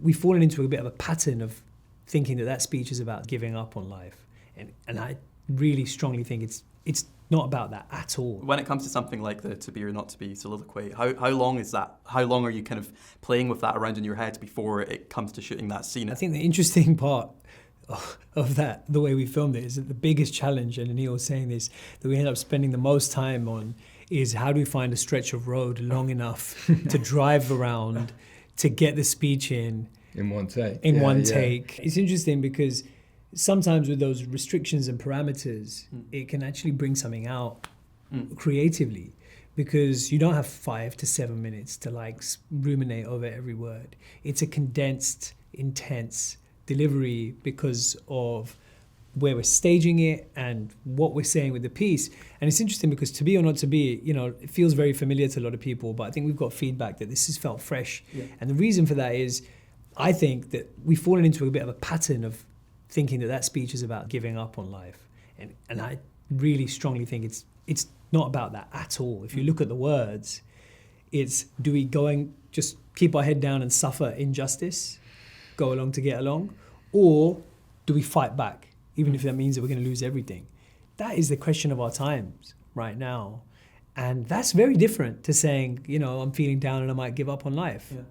we've fallen into a bit of a pattern of thinking that speech is about giving up on life. And I really strongly think it's not about that at all. When it comes to something like the to be or not to be soliloquy, how long is that? How long are you kind of playing with that around in your head before it comes to shooting that scene? I think the interesting part of that, the way we filmed it, is that the biggest challenge, and Anil was saying this, that we end up spending the most time on is how do we find a stretch of road long enough to drive around to get the speech in one take. Take. It's interesting because sometimes with those restrictions and parameters, it can actually bring something out creatively, because you don't have 5 to 7 minutes to like ruminate over every word. It's a condensed, intense delivery because of where we're staging it and what we're saying with the piece. And it's interesting because to be or not to be, it feels very familiar to a lot of people, but I think we've got feedback that this has felt fresh. Yeah. And the reason for that is, I think that we've fallen into a bit of a pattern of thinking that speech is about giving up on life. And I really strongly think it's not about that at all. If you look at the words, it's, do we go and just keep our head down and suffer injustice, go along to get along, or do we fight back, even if that means that we're going to lose everything? That is the question of our times right now. And that's very different to saying, I'm feeling down and I might give up on life. Yeah.